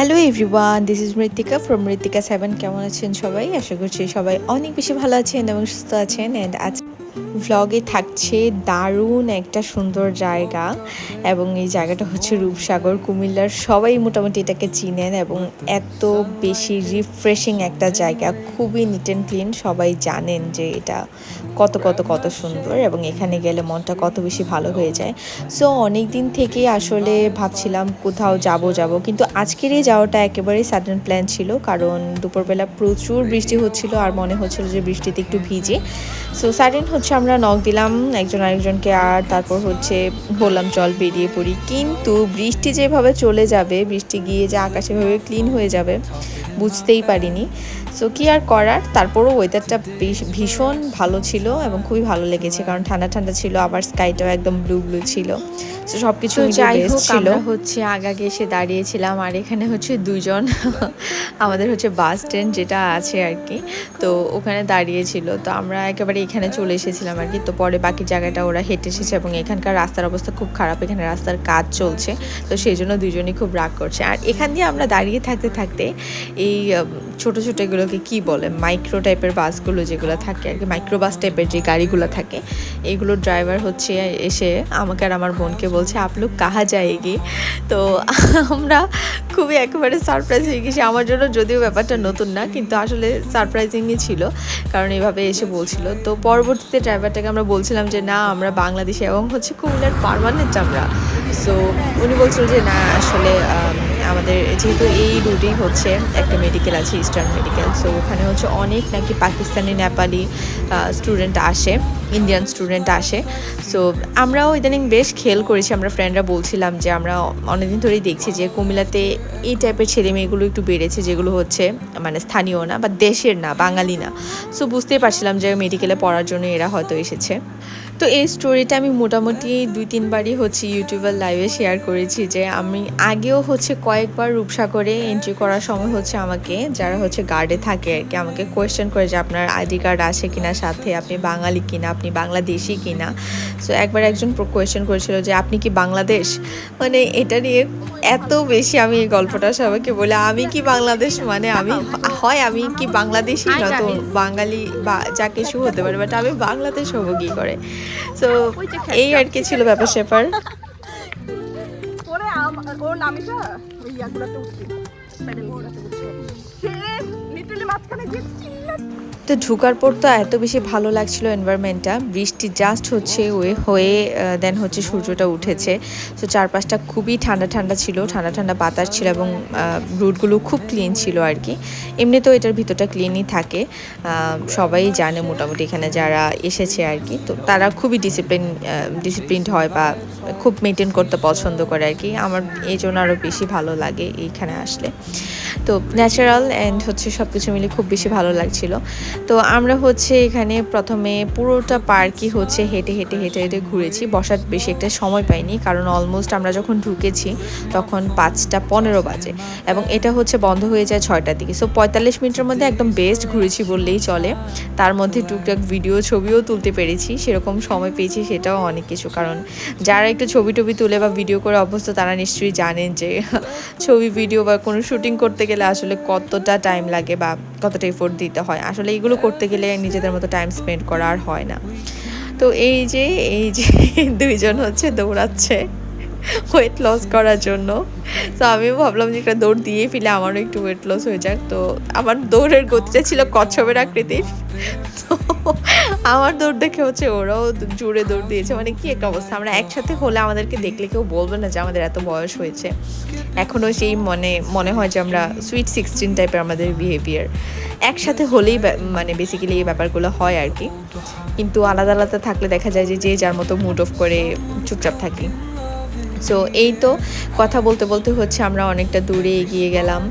Hello everyone, this is মৃত্তিকা from মৃত্তিকা 7। কেমন আছেন সবাই? আশা করছি সবাই অনেক বেশি ভালো আছেন এবং সুস্থ আছেন। অ্যান্ড আজ ভ্লগে থাকছে দারুণ একটা সুন্দর জায়গা, এবং এই জায়গাটা হচ্ছে রূপসাগর, কুমিল্লার। সবাই মোটামুটি এটাকে চিনেন এবং এত বেশি রিফ্রেশিং একটা জায়গা, খুবই নিট অ্যান্ড ক্লিন। সবাই জানেন যে এটা কত কত কত সুন্দর এবং এখানে গেলে মনটা কত বেশি ভালো হয়ে যায়। সো অনেক দিন থেকেই আসলে ভাবছিলাম কোথাও যাব, কিন্তু আজকের এই যাওয়াটা একেবারেই সাডেন প্ল্যান ছিল, কারণ দুপুরবেলা প্রচুর বৃষ্টি হচ্ছিল আর মনে হচ্ছিল যে বৃষ্টিতে একটু ভিজে। সো সাডেন হচ্ছে আমরা নক দিলাম একজন আরেকজনকে, আর তারপর হচ্ছে বললাম চল বেরিয়ে পড়ি। কিন্তু বৃষ্টি যেভাবে চলে যাবে, বৃষ্টি গিয়ে যে আকাশে ভাবে ক্লিন হয়ে যাবে বুঝতেই পারিনি। সো কি আর করার, তারপরও ওয়েদারটা ভীষণ ভালো ছিল এবং খুবই ভালো লেগেছে, কারণ ঠান্ডা ঠান্ডা ছিল, আবার স্কাইটাও একদম ব্লু ব্লু ছিল। তো সব কিছু যাই হোক, আমরা হচ্ছে আগে এসে দাঁড়িয়েছিলাম, আর এখানে হচ্ছে দুইজন আমাদের হচ্ছে বাস স্ট্যান্ড যেটা আছে আর কি, তো ওখানে দাঁড়িয়েছিল। তো আমরা একেবারে এখানে চলে এসেছিলাম আর কি। তো পরে বাকি জায়গাটা ওরা হেঁটে এসেছে এবং এখানকার রাস্তার অবস্থা খুব খারাপ, এখানে রাস্তার কাজ চলছে, তো সেই জন্য দুজনেই খুব রাগ করছে। আর এখান দিয়ে আমরা দাঁড়িয়ে থাকতে থাকতে এই ছোট ছোট এগুলোকে কি বলে, মাইক্রো টাইপের বাসগুলো যেগুলো থাকে আর কি, মাইক্রো বাস টাইপের যে গাড়িগুলো থাকে, এইগুলোর ড্রাইভার হচ্ছে এসে আমাকে আর আমার বোনকে বলছে আপ লোক কাহা যায়গি। তো আমরা খুবই একেবারে সারপ্রাইজ হয়ে গেছি, আমার জন্য যদিও ব্যাপারটা নতুন না, কিন্তু আসলে সারপ্রাইজিংই ছিল, কারণ এভাবে এসে বলছিল। তো পরবর্তীতে ড্রাইভারটাকে আমরা বলছিলাম যে না আমরা বাংলাদেশি এবং হচ্ছে কুমিল্লার পার্মানেন্ট আমরা। সো উনি বলছিল যে না আসলে আমাদের যেহেতু এই রুটেই হচ্ছে একটা মেডিকেল আছে, ইস্টার্ন মেডিকেল, সো ওখানে হচ্ছে অনেক নাকি পাকিস্তানি নেপালি স্টুডেন্ট আসে, ইন্ডিয়ান স্টুডেন্ট আসে। সো আমরাও ইদানিং বেশ খেয়াল করেছি, আমরা ফ্রেন্ডরা বলছিলাম যে আমরা অনেকদিন ধরেই দেখছি যে কুমিল্লাতে এই টাইপের ছেলে মেয়েগুলো একটু বেড়েছে, যেগুলো হচ্ছে মানে স্থানীয় না বা দেশের না, বাঙালি না। সো বুঝতেই পারছিলাম যে মেডিকেলে পড়ার জন্য এরা হয়তো এসেছে। তো এই স্টোরিটা আমি মোটামুটি 2-3বারই হচ্ছে ইউটিউবার লাইভে শেয়ার করেছি, যে আমি আগেও হচ্ছে কয়েকবার রূপসাগরে এন্ট্রি করার সময় হচ্ছে আমাকে যারা হচ্ছে গার্ডে থাকে আর কি, আমাকে কোয়েশ্চেন করে যে আপনার আইডি কার্ড আছে কিনা সাথে, আপনি বাঙালি কিনা, আপনি বাংলাদেশি কিনা। সো একবার একজন কোয়েশ্চেন করেছিল যে আপনি কি বাংলাদেশ, মানে এটা নিয়ে এত বেশি আমি এই গল্পটা সবাইকে বলে, আমি কি বাংলাদেশ মানে আমি হয় আমি কি বাংলাদেশি না তো বাঙালি বা যা কিছু হতে পারে, বাট আমি বাংলাদেশ হবো কি করে। তো এই আর কি ছিল ব্যাপার স্যাপার। ওর নামিটা ওই ইয়াগুলোতে উঠছিল, সে লিটারালি মাঝখানে যে তো ঢুকার পর তো এত বেশি ভালো লাগছিল এনভায়রনমেন্টটা, বৃষ্টি জাস্ট হচ্ছে হয়ে দেন হচ্ছে সূর্যটা উঠেছে। তো চারপাশটা খুবই ঠান্ডা ঠান্ডা ছিল, ঠান্ডা ঠান্ডা বাতাস ছিল এবং রুটগুলো খুব ক্লিন ছিল আর কি। এমনি তো এটার ভিতরটা ক্লিনই থাকে, সবাই জানে মোটামুটি এখানে যারা এসেছে আর কি, তো তারা খুবই ডিসিপ্লিনড হয় বা খুব মেনটেন করতে পছন্দ করে আর কি। আমার এই জন্য আরও বেশি ভালো লাগে এইখানে আসলে। তো ন্যাচারাল অ্যান্ড হচ্ছে সব কিছু মিলে খুব বেশি ভালো লাগছিল। তো আমরা হচ্ছে এখানে প্রথমে পুরোটা পার্কই হচ্ছে হেঁটে হেঁটে হেঁটে হেঁটে ঘুরেছি, বসার বেশি একটা সময় পাইনি, কারণ অলমোস্ট আমরা যখন ঢুকেছি তখন 5:15 বাজে এবং এটা হচ্ছে বন্ধ হয়ে যায় 6টার দিকে। সো 45 মিনিটের মধ্যে একদম বেস্ট ঘুরেছি বললেই চলে। তার মধ্যে টুকটাক ভিডিও ছবিও তুলতে পেরেছি, সেরকম সময় পেয়েছি সেটাও অনেক কিছু, কারণ যারা একটু ছবি টবি তুলে বা ভিডিও করে অভ্যস্ত তারা নিশ্চয়ই জানেন যে ছবি ভিডিও বা কোনো শুটিং করতে গেলে আসলে কতটা টাইম লাগে বা কতটা এফোর্ট দিতে হয়। আসলে এইগুলো করতে গেলে নিজেদের মতো টাইম স্পেন্ড করা আর হয় না। তো এই যে দুইজন হচ্ছে দৌড়াচ্ছে ওয়েট লস করার জন্য। তো আমিও ভাবলাম যে একটা দৌড় দিয়ে ফেলে আমারও একটু ওয়েট লস হয়ে যাক। তো আমার দৌড়ের গতিটা ছিল কচ্ছপের আকৃতির, তো আমার দৌড় দেখে হচ্ছে ওরাও জোরে দৌড় দিয়েছে। মানে কি একটা অবস্থা, আমরা একসাথে হলে আমাদেরকে দেখলে কেউ বলবে না যে আমাদের এত বয়স হয়েছে। এখনও সেই মনে হয় যে আমরা সুইট 16 টাইপের আমাদের বিহেভিয়ার। একসাথে হলেই মানে বেসিক্যালি এই ব্যাপারগুলো হয় আর কি, কিন্তু আলাদা আলাদা থাকলে দেখা যায় যে যে যার মতো মুড অফ করে চুপচাপ থাকি। সো এই তো কথা বলতে বলতে হচ্ছে আমরা অনেকটা দূরে এগিয়ে গেলাম।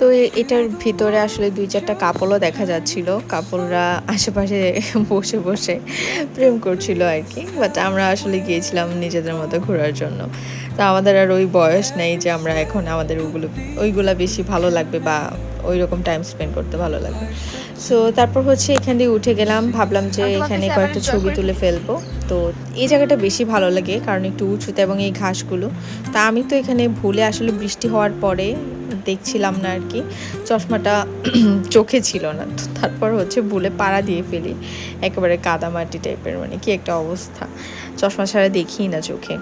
তো এটার ভিতরে আসলে 2-4টা কাপলও দেখা যাচ্ছিল, কাপলরা আশেপাশে বসে বসে প্রেম করছিল আর কি, বাট আমরা আসলে গিয়েছিলাম নিজেদের মতো ঘোরার জন্য। তো আমাদের আর ওই বয়স নেই যে আমরা এখন আমাদের ওইগুলা বেশি ভালো লাগবে বা ওই রকম টাইম স্পেন্ড করতে ভালো লাগবে। সো তারপর হচ্ছে এখান দিয়ে উঠে গেলাম, ভাবলাম যে এখানে কয়েকটা ছবি তুলে ফেলবো। তো এই জায়গাটা বেশি ভালো লাগে কারণ একটু উঁচুতে এবং এই ঘাসগুলো। তা আমি তো এখানে ভুলে আসলে বৃষ্টি হওয়ার পরে দেখছিলাম না আর কি, চশমাটা চোখে ছিল না, তো তারপর হচ্ছে ভুলে পাড়া দিয়ে ফেলি, একেবারে কাদামাটি টাইপের, মানে কি একটা অবস্থা, চশমা ছাড়া দেখি না চোখে।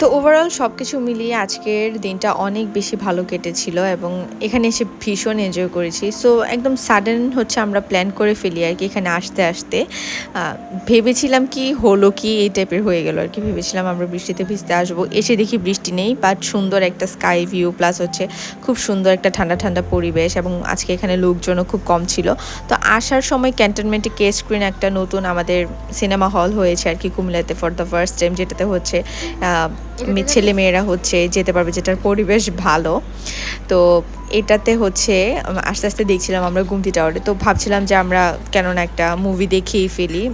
তো ওভারঅল সব কিছু মিলিয়ে আজকের দিনটা অনেক বেশি ভালো কেটেছিল এবং এখানে এসে ভীষণ এনজয় করেছি। সো একদম সাডেন হচ্ছে আমরা প্ল্যান করে ফেলি আর কি এখানে আসতে আসতে। ভেবেছিলাম কি হলো কি এই টাইপের হয়ে গেল আর কি, ভেবেছিলাম আমরা বৃষ্টিতে ভিজতে আসবো, এসে দেখি বৃষ্টি নেই, বাট সুন্দর একটা স্কাই ভিউ প্লাস হচ্ছে খুব সুন্দর একটা ঠান্ডা ঠান্ডা পরিবেশ এবং আজকে এখানে লোকজনও খুব কম ছিল। তো আসার সময় ক্যান্টনমেন্টে কে স্ক্রিন একটা নতুন আমাদের সিনেমা হল হয়েছে আর কি কুমিল্লাতে ফর দ্য ফার্স্ট টাইম, যেটাতে হচ্ছে ছেলে মেয়েরা হচ্ছে যেতে পারবে, যেটার পরিবেশ ভালো। তো এটাতে হচ্ছে আস্তে আস্তে দেখছিলাম আমরা গুমতি টাওয়ারে, তো ভাবছিলাম যে আমরা কেননা একটা মুভি দেখেই ফেলি।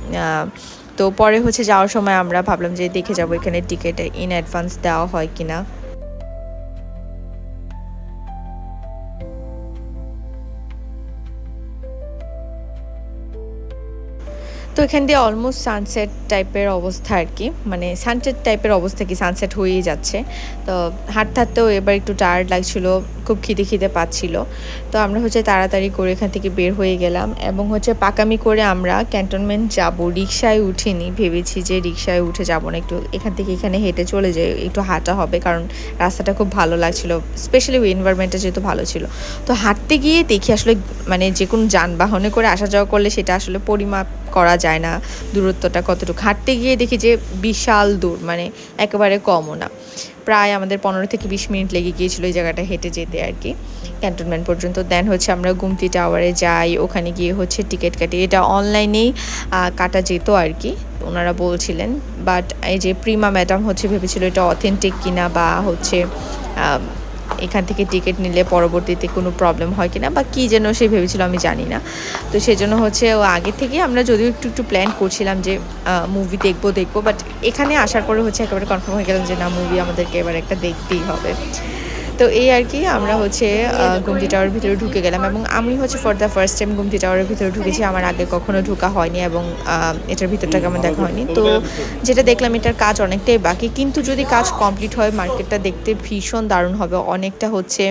তো পরে হচ্ছে যাওয়ার সময় আমরা ভাবলাম যে দেখে যাবো এখানে টিকিট ইন অ্যাডভান্স দেওয়া হয় কিনা। তো এখান দিয়ে অলমোস্ট সানসেট টাইপের অবস্থা আর কি, মানে সানসেট টাইপের অবস্থা কি, সানসেট হয়েই যাচ্ছে। তো হাঁটতে হাঁটতেও এবার একটু টায়ার্ড লাগছিল, খুব খিদে পাচ্ছিল। তো আমরা হচ্ছে তাড়াতাড়ি করে এখান থেকে বের হয়ে গেলাম এবং হচ্ছে পাকামি করে আমরা ক্যান্টনমেন্ট যাব, রিক্সায় উঠিনি, ভেবেছি যে রিক্সায় উঠে যাব না, একটু এখান থেকে এখানে হেঁটে চলে যাই, একটু হাঁটা হবে কারণ রাস্তাটা খুব ভালো লাগছিল, স্পেশালি এনভায়রনমেন্টটা যেহেতু ভালো ছিল। তো হাঁটতে গিয়ে দেখি আসলে মানে যে কোনো যানবাহনে করে আসা যাওয়া করলে সেটা আসলে পরিমাপ করা যায় না দূরত্বটা কতটুকু, হাঁটতে গিয়ে দেখি যে বিশাল দূর, মানে একেবারে কমও না, প্রায় আমাদের 15 থেকে 20 মিনিট লেগে গিয়েছিলো এই জায়গাটা হেঁটে যেতে আর কি ক্যান্টনমেন্ট পর্যন্ত। দেন হচ্ছে আমরা গুমতি টাওয়ারে যাই, ওখানে গিয়ে হচ্ছে টিকিট কাটি, এটা অনলাইনেই কাটা যেত আর কি ওনারা বলছিলেন, বাট এই যে প্রিমা ম্যাডাম হচ্ছে ভেবেছিল এটা অথেন্টিক কিনা বা হচ্ছে এখান থেকে টিকিট নিলে পরবর্তীতে কোনো প্রবলেম হয় কিনা বা কী যেন সে ভেবেছিল, আমি জানি না। তো সেজন্য হচ্ছে ও আগে থেকে আমরা যদিও একটু প্ল্যান করছিলাম যে মুভি দেখবো, বাট এখানে আসার পরে হচ্ছে একেবারে কনফার্ম হয়ে গেলাম যে না, মুভি আমাদেরকে এবার একটা দেখতেই হবে। তো এই আর কি, আমরা হচ্ছে গুমতি টাওয়ারের ভিতরে ঢুকে গেলাম এবং আমি হচ্ছে for the first time Gumti টাওয়ারের ভিতরে ঢুকেছি, আমার আগে কখনো ঢোকা হয়নি এবং এটার ভিতরটা কেমন দেখা হয়নি। তো যেটা দেখলাম এটার কাজ অনেকটাই বাকি, কিন্তু যদি কাজ কমপ্লিট হয় মার্কেটটা দেখতে ভীষণ দারুণ হবে, অনেকটা হচ্ছে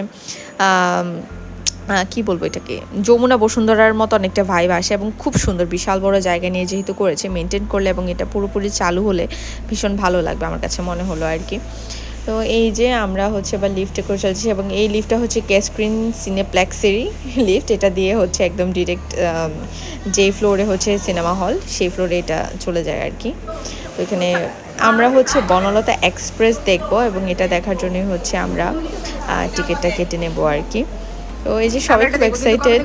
কি বলবো এটাকে, যমুনা বসুন্ধরার মতো অনেকটা ভাইব আসে এবং খুব সুন্দর, বিশাল বড় জায়গা নিয়ে যেহেতু করেছে, মেনটেন করলে এবং এটা পুরোপুরি চালু হলে ভীষণ ভালো লাগবে আমার কাছে মনে হলো আর কি। তো এই যে আমরা হচ্ছে বা লিফটে করে চলছি এবং এই লিফটটা হচ্ছে কে স্ক্রিন সিনেপ্লেক্সেরই লিফট, এটা দিয়ে হচ্ছে একদম ডিরেক্ট যেই ফ্লোরে হচ্ছে সিনেমা হল সেই ফ্লোরে এটা চলে যায় আর কি। ওইখানে আমরা হচ্ছে বনলতা এক্সপ্রেস দেখব এবং এটা দেখার জন্যই হচ্ছে আমরা টিকিটটা কেটে নেব আর কি। তো এই যে সবাই খুব এক্সাইটেড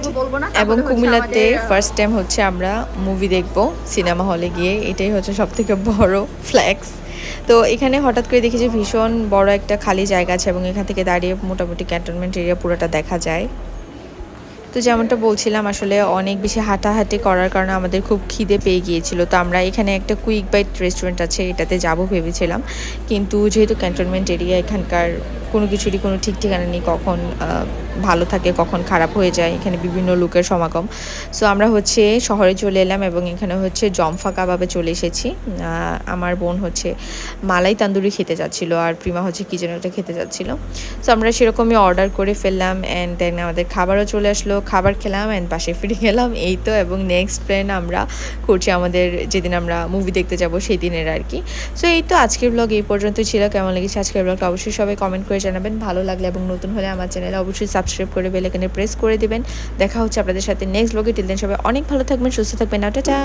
এবং কুমিল্লাতে ফার্স্ট টাইম হচ্ছে আমরা মুভি দেখব সিনেমা হলে গিয়ে, এটাই হচ্ছে সবথেকে বড় ফ্ল্যাক্স। তো এখানে হঠাৎ করে দেখি যে ভীষণ বড় একটা খালি জায়গা আছে এবং এখান থেকে দাঁড়িয়ে মোটামুটি ক্যান্টনমেন্ট এরিয়া পুরোটা দেখা যায়। তো যেমনটা বলছিলাম আসলে অনেক বেশি হাঁটাহাঁটি করার কারণে আমাদের খুব খিদে পেয়ে গিয়েছিল, তো আমরা এখানে একটা কুইক বাইট রেস্টুরেন্ট আছে এটাতে যাব ভেবেছিলাম, কিন্তু যেহেতু ক্যান্টনমেন্ট এরিয়া এখানকার কোনো কিছুরই কোনো ঠিক ঠিকানা নেই, কখন ভালো থাকে কখন খারাপ হয়ে যায়, এখানে বিভিন্ন লোকের সমাগম। সো আমরা হচ্ছে শহরে চলে এলাম এবং এখানে হচ্ছে জম্ফা কাবাবে চলে এসেছি। আমার বোন হচ্ছে মালাই তান্দুরি খেতে যাচ্ছিল আর প্রিমা হচ্ছে কি যেন একটা খেতে যাচ্ছিল। সো আমরা সেরকমই অর্ডার করে ফেললাম অ্যান্ড দেন আমাদের খাবারও চলে আসলো, খাবার খেলাম অ্যান্ড বাসায় ফিরে গেলাম এই তো। এবং নেক্সট প্ল্যান আমরা করছি আমাদের যেদিন আমরা মুভি দেখতে যাব সেই দিনের আর কি। সো এই তো আজকের ব্লগ এই পর্যন্ত ছিল, কেমন লেগেছে আজকের ব্লগটা অবশ্যই সবাই কমেন্ট করে জানাবেন, ভালো লাগলে এবং নতুন হলে আমার চ্যানেলে অবশ্যই সাবস্ক্রাইব করে বেল আইকনে প্রেস করে দিবেন। দেখা হচ্ছে আপনাদের সাথে নেক্সট ব্লগে, টিল দেন সবাই অনেক ভালো থাকবেন, সুস্থ থাকবেন, টাটা।